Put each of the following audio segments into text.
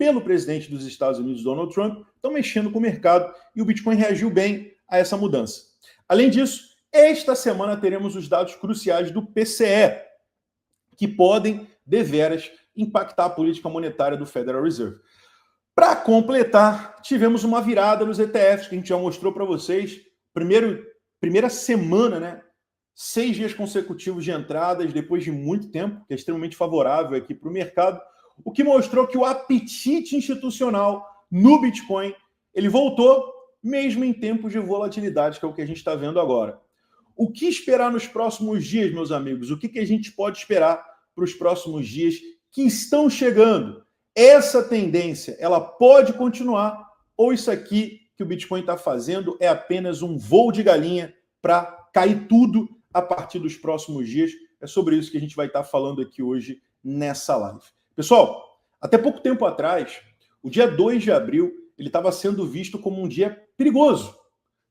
pelo presidente dos Estados Unidos, Donald Trump, estão mexendo com o mercado e o Bitcoin reagiu bem a essa mudança. Além disso, esta semana teremos os dados cruciais do PCE, que podem, deveras, impactar a política monetária do Federal Reserve. Para completar, tivemos uma virada nos ETFs, que a gente já mostrou para vocês. Primeira semana, né? 6 dias consecutivos de entradas, depois de muito tempo, que é extremamente favorável aqui para o mercado, o que mostrou que o apetite institucional no Bitcoin, ele voltou, mesmo em tempos de volatilidade, que é o que a gente está vendo agora. O que esperar nos próximos dias, meus amigos? O que a gente pode esperar para os próximos dias que estão chegando? Essa tendência, ela pode continuar, ou isso aqui que o Bitcoin está fazendo é apenas um voo de galinha para cair tudo a partir dos próximos dias? É sobre isso que a gente vai estar falando aqui hoje nessa live. Pessoal, até pouco tempo atrás, o dia 2 de abril, ele estava sendo visto como um dia perigoso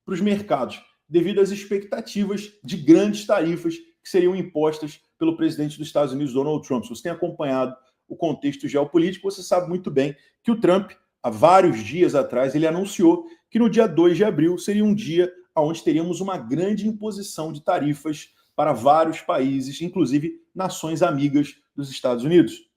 para os mercados, devido às expectativas de grandes tarifas que seriam impostas pelo presidente dos Estados Unidos, Donald Trump. Se você tem acompanhado o contexto geopolítico, você sabe muito bem que o Trump, há vários dias atrás, ele anunciou que no dia 2 de abril seria um dia onde teríamos uma grande imposição de tarifas para vários países, inclusive nações amigas dos Estados Unidos.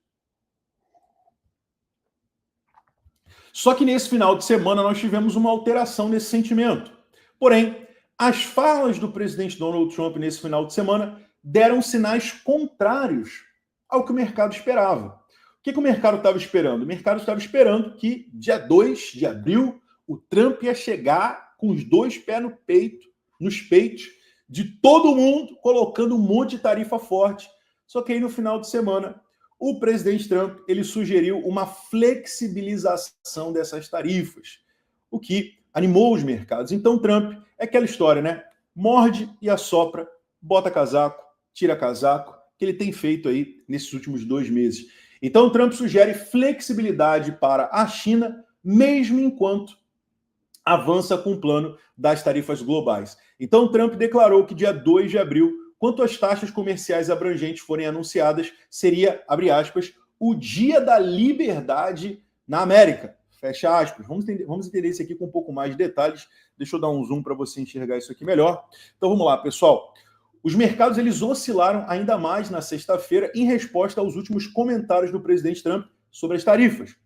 Só que nesse final de semana nós tivemos uma alteração nesse sentimento. Porém, as falas do presidente Donald Trump nesse final de semana deram sinais contrários ao que o mercado esperava. O que o mercado estava esperando? O mercado estava esperando que dia 2 de abril o Trump ia chegar com os 2 pés no peito, nos peitos de todo mundo, colocando um monte de tarifa forte. Só que aí no final de semana o presidente Trump ele sugeriu uma flexibilização dessas tarifas, o que animou os mercados. Então Trump é aquela história, né? Morde e assopra, bota casaco, tira casaco, que ele tem feito aí nesses últimos 2 meses. Então Trump sugere flexibilidade para a China, mesmo enquanto avança com o plano das tarifas globais. Então Trump declarou que dia 2 de abril, quanto às taxas comerciais abrangentes forem anunciadas, seria, abre aspas, o dia da liberdade na América. Fecha aspas. Vamos entender isso aqui com um pouco mais de detalhes. Deixa eu dar um zoom para você enxergar isso aqui melhor. Então vamos lá, pessoal. Os mercados eles oscilaram ainda mais na sexta-feira em resposta aos últimos comentários do presidente Trump sobre as tarifas,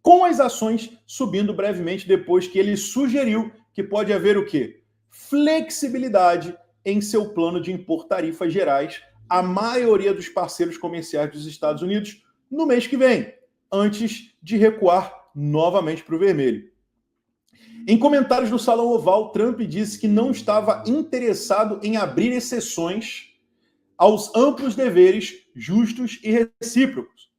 com as ações subindo brevemente depois que ele sugeriu que pode haver o quê? Flexibilidade em seu plano de impor tarifas gerais à maioria dos parceiros comerciais dos Estados Unidos no mês que vem, antes de recuar novamente para o vermelho. Em comentários no Salão Oval, Trump disse que não estava interessado em abrir exceções aos amplos deveres justos e recíprocos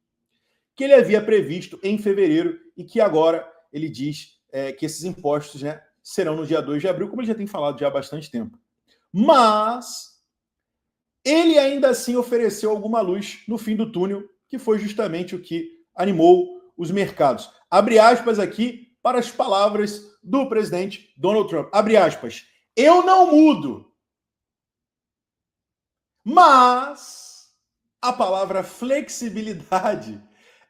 que ele havia previsto em fevereiro e que agora ele diz que esses impostos, né, serão no dia 2 de abril, como ele já tem falado já há bastante tempo. Mas ele ainda assim ofereceu alguma luz no fim do túnel, que foi justamente o que animou os mercados. Abre aspas aqui para as palavras do presidente Donald Trump. Abre aspas. Eu não mudo. Mas a palavra flexibilidade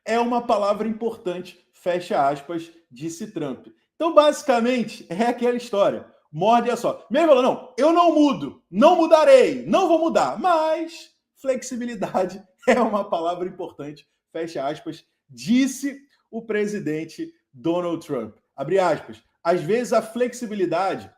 é uma palavra importante, fecha aspas, disse Trump. Então, basicamente, é aquela história. Morde a só. Mesmo falou, não, eu não mudo, não mudarei, não vou mudar, mas flexibilidade é uma palavra importante, fecha aspas, disse o presidente Donald Trump. Abre aspas. Às vezes a flexibilidade,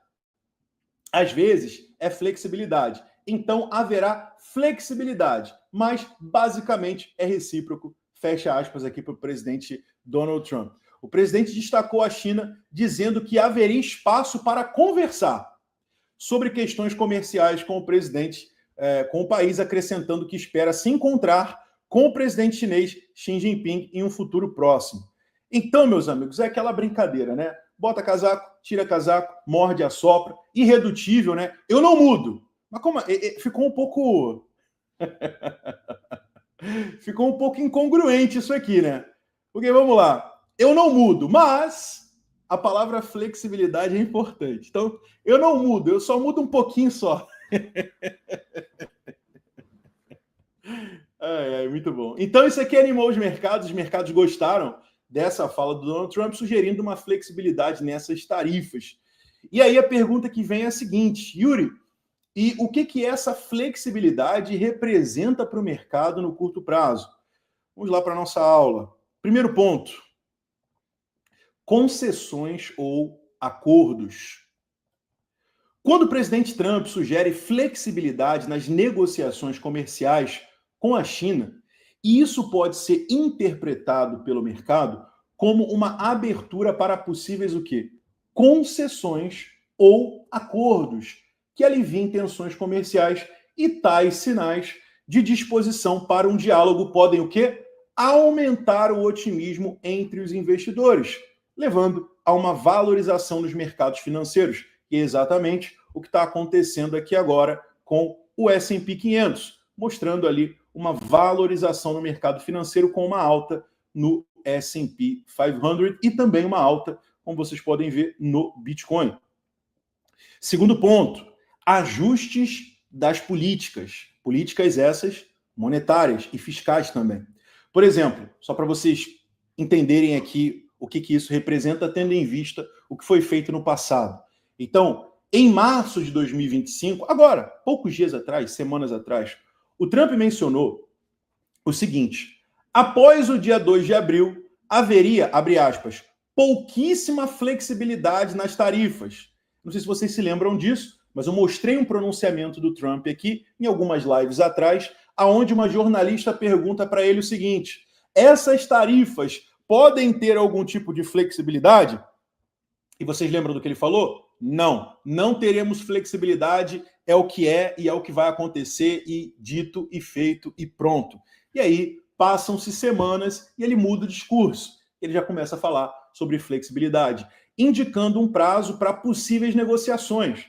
às vezes é flexibilidade. Então haverá flexibilidade, mas basicamente é recíproco. Fecha aspas aqui para o presidente Donald Trump. O presidente destacou a China, dizendo que haveria espaço para conversar sobre questões comerciais com o presidente, com o país, acrescentando que espera se encontrar com o presidente chinês Xi Jinping em um futuro próximo. Então, meus amigos, é aquela brincadeira, né? Bota casaco, tira casaco, morde, assopra, irredutível, né? Eu não mudo. Mas como? Ficou um pouco... Ficou um pouco incongruente isso aqui, né? Porque, vamos lá, eu não mudo, mas a palavra flexibilidade é importante. Então, eu não mudo, eu só mudo um pouquinho só. Muito bom. Então, isso aqui animou os mercados gostaram dessa fala do Donald Trump, sugerindo uma flexibilidade nessas tarifas. E aí a pergunta que vem é a seguinte, Yuri, e o que essa flexibilidade representa para o mercado no curto prazo? Vamos lá para a nossa aula. Primeiro ponto, concessões ou acordos. Quando o presidente Trump sugere flexibilidade nas negociações comerciais com a China, isso pode ser interpretado pelo mercado como uma abertura para possíveis o quê? Concessões ou acordos que aliviem tensões comerciais, e tais sinais de disposição para um diálogo podem o quê? Aumentar o otimismo entre os investidores, levando a uma valorização dos mercados financeiros, que é exatamente o que está acontecendo aqui agora com o S&P 500, mostrando ali uma valorização no mercado financeiro com uma alta no S&P 500 e também uma alta, como vocês podem ver, no Bitcoin. Segundo ponto, ajustes das políticas essas monetárias e fiscais também. Por exemplo, só para vocês entenderem aqui o que isso representa, tendo em vista o que foi feito no passado. Então, em março de 2025, agora, poucos dias atrás, semanas atrás, o Trump mencionou o seguinte: após o dia 2 de abril, haveria, abre aspas, pouquíssima flexibilidade nas tarifas. Não sei se vocês se lembram disso, mas eu mostrei um pronunciamento do Trump aqui, em algumas lives atrás, aonde uma jornalista pergunta para ele o seguinte: essas tarifas podem ter algum tipo de flexibilidade? E vocês lembram do que ele falou? Não, não teremos flexibilidade, é o que é e é o que vai acontecer, e dito e feito e pronto. E aí passam-se semanas e ele muda o discurso. Ele já começa a falar sobre flexibilidade, indicando um prazo para possíveis negociações.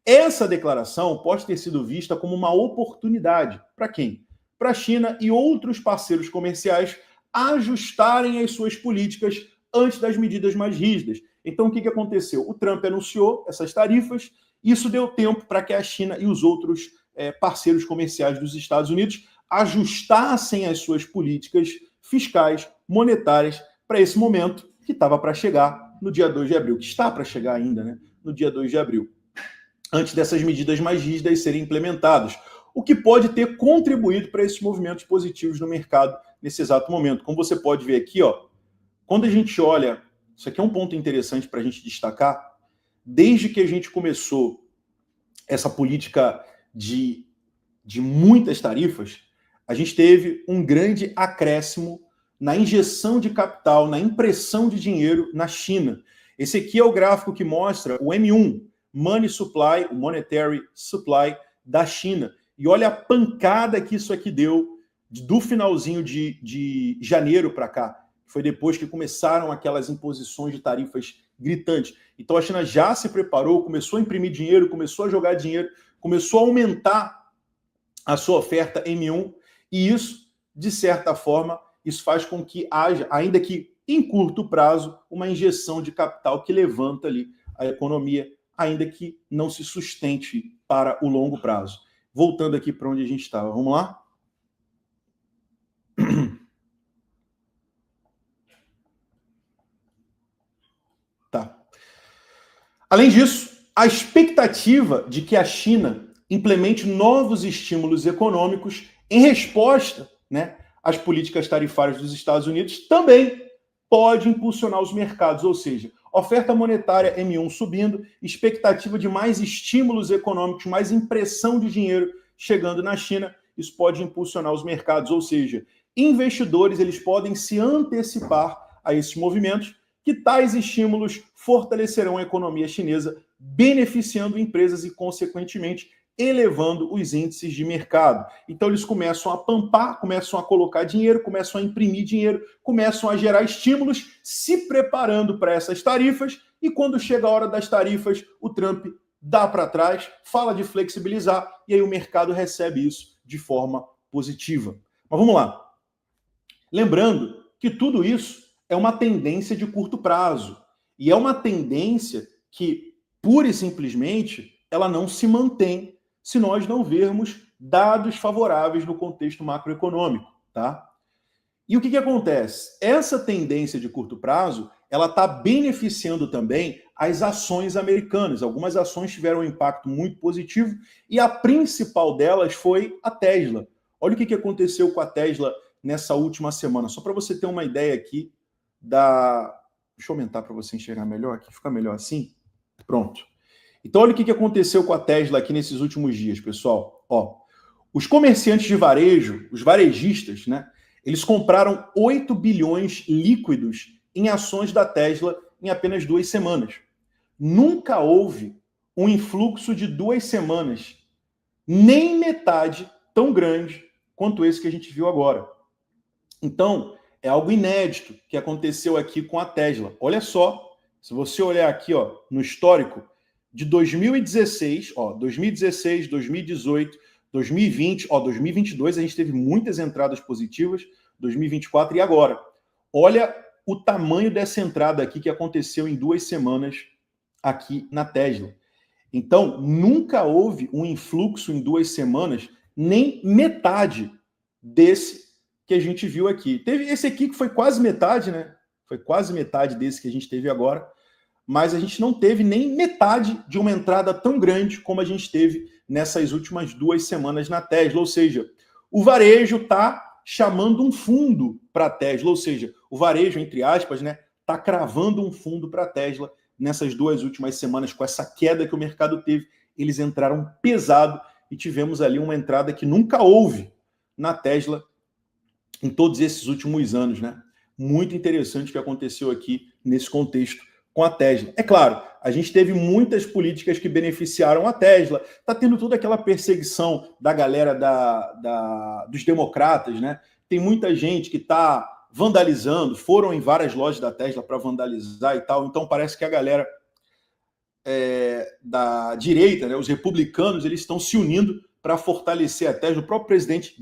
Essa declaração pode ter sido vista como uma oportunidade. Para quem? Para a China e outros parceiros comerciais ajustarem as suas políticas antes das medidas mais rígidas. Então, o que aconteceu? O Trump anunciou essas tarifas, isso deu tempo para que a China e os outros parceiros comerciais dos Estados Unidos ajustassem as suas políticas fiscais, monetárias, para esse momento que estava para chegar no dia 2 de abril, que está para chegar ainda, né? No dia 2 de abril, antes dessas medidas mais rígidas serem implementadas, o que pode ter contribuído para esses movimentos positivos no mercado nesse exato momento. Como você pode ver aqui, ó, quando a gente olha, isso aqui é um ponto interessante para a gente destacar, desde que a gente começou essa política de muitas tarifas, a gente teve um grande acréscimo na injeção de capital, na impressão de dinheiro na China. Esse aqui é o gráfico que mostra o M1, Money Supply, o Monetary Supply da China. E olha a pancada que isso aqui deu do finalzinho de janeiro para cá. Foi depois que começaram aquelas imposições de tarifas gritantes. Então a China já se preparou, começou a imprimir dinheiro, começou a jogar dinheiro, começou a aumentar a sua oferta M1, e isso, de certa forma, isso faz com que haja, ainda que em curto prazo, uma injeção de capital que levanta ali a economia, ainda que não se sustente para o longo prazo. Voltando aqui para onde a gente estava, vamos lá? Tá. Além disso, a expectativa de que a China implemente novos estímulos econômicos em resposta, né, às políticas tarifárias dos Estados Unidos também pode impulsionar os mercados, ou seja, oferta monetária M1 subindo, expectativa de mais estímulos econômicos, mais impressão de dinheiro chegando na China, isso pode impulsionar os mercados, ou seja, investidores eles podem se antecipar a esses movimentos, que tais estímulos fortalecerão a economia chinesa, beneficiando empresas e, consequentemente, elevando os índices de mercado. Então eles começam a pampar, começam a colocar dinheiro, começam a imprimir dinheiro, começam a gerar estímulos, se preparando para essas tarifas, e quando chega a hora das tarifas, o Trump dá para trás, fala de flexibilizar, e aí o mercado recebe isso de forma positiva. Mas vamos lá. Lembrando que tudo isso é uma tendência de curto prazo, e é uma tendência que, pura e simplesmente, ela não se mantém se nós não vermos dados favoráveis no contexto macroeconômico, tá? E o que acontece? Essa tendência de curto prazo, ela está beneficiando também as ações americanas. Algumas ações tiveram um impacto muito positivo e a principal delas foi a Tesla. Olha o que aconteceu com a Tesla nessa última semana. Só para você ter uma ideia aqui da... Deixa eu aumentar para você enxergar melhor aqui. Fica melhor assim? Pronto. Então olha o que aconteceu com a Tesla aqui nesses últimos dias, pessoal. Ó, os comerciantes de varejo, os varejistas, né? Eles compraram 8 bilhões líquidos em ações da Tesla em apenas 2 semanas. Nunca houve um influxo de 2 semanas, nem metade tão grande quanto esse que a gente viu agora. Então, é algo inédito que aconteceu aqui com a Tesla. Olha só, se você olhar aqui ó, no histórico, de 2016, 2018, 2020, 2022 a gente teve muitas entradas positivas, 2024 e agora. Olha o tamanho dessa entrada aqui que aconteceu em 2 semanas aqui na Tesla. Então, nunca houve um influxo em 2 semanas, nem metade desse que a gente viu aqui. Teve esse aqui que foi quase metade, né? Foi quase metade desse que a gente teve agora, mas a gente não teve nem metade de uma entrada tão grande como a gente teve nessas últimas 2 semanas na Tesla. Ou seja, o varejo está chamando um fundo para a Tesla, ou seja, o varejo, entre aspas, né, está cravando um fundo para a Tesla nessas 2 últimas semanas, com essa queda que o mercado teve. Eles entraram pesado e tivemos ali uma entrada que nunca houve na Tesla em todos esses últimos anos, né? Muito interessante o que aconteceu aqui nesse contexto com a Tesla. É claro, a gente teve muitas políticas que beneficiaram a Tesla, está tendo toda aquela perseguição da galera dos democratas, né? Tem muita gente que está vandalizando, foram em várias lojas da Tesla para vandalizar e tal, então parece que a galera da direita, né, os republicanos, eles estão se unindo para fortalecer a Tesla. O próprio presidente,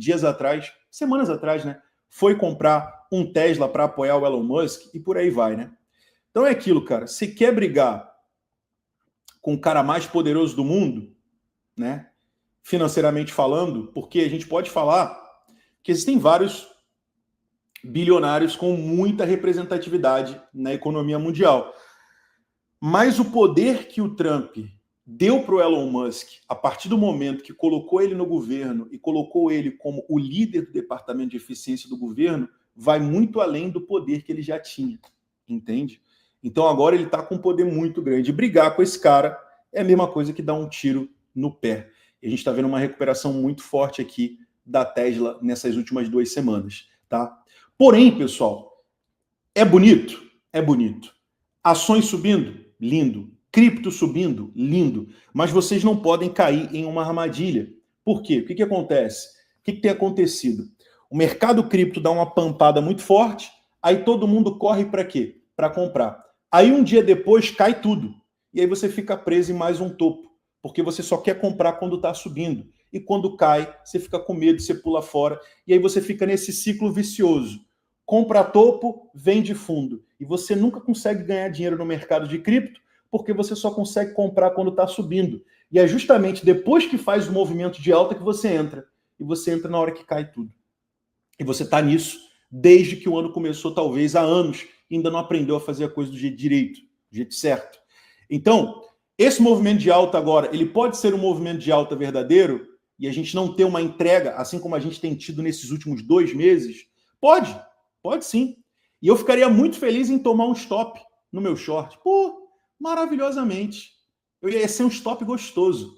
semanas atrás, né, foi comprar um Tesla para apoiar o Elon Musk e por aí vai, né? Então é aquilo, cara. Se quer brigar com o cara mais poderoso do mundo, né, financeiramente falando, porque a gente pode falar que existem vários bilionários com muita representatividade na economia mundial. Mas o poder que o Trump deu para o Elon Musk, a partir do momento que colocou ele no governo e colocou ele como o líder do departamento de eficiência do governo, vai muito além do poder que ele já tinha, entende? Então agora ele está com um poder muito grande. Brigar com esse cara é a mesma coisa que dar um tiro no pé. E a gente está vendo uma recuperação muito forte aqui da Tesla nessas últimas 2 semanas, tá? Porém, pessoal, é bonito? É bonito. Ações subindo? Lindo. Cripto subindo? Lindo. Mas vocês não podem cair em uma armadilha. Por quê? O que acontece? O que tem acontecido? O mercado cripto dá uma pampada muito forte, aí todo mundo corre para quê? Para comprar. Aí um dia depois cai tudo. E aí você fica preso em mais um topo, porque você só quer comprar quando está subindo. E quando cai, você fica com medo, você pula fora. E aí você fica nesse ciclo vicioso. Compra topo, vende fundo. E você nunca consegue ganhar dinheiro no mercado de cripto, porque você só consegue comprar quando está subindo. E é justamente depois que faz o movimento de alta que você entra. E você entra na hora que cai tudo. E você está nisso desde que o ano começou, talvez há anos, e ainda não aprendeu a fazer a coisa do jeito direito, do jeito certo. Então, esse movimento de alta agora, ele pode ser um movimento de alta verdadeiro e a gente não ter uma entrega, assim como a gente tem tido nesses últimos 2 meses? Pode sim. E eu ficaria muito feliz em tomar um stop no meu short. Pô, maravilhosamente. Ia ser um stop gostoso.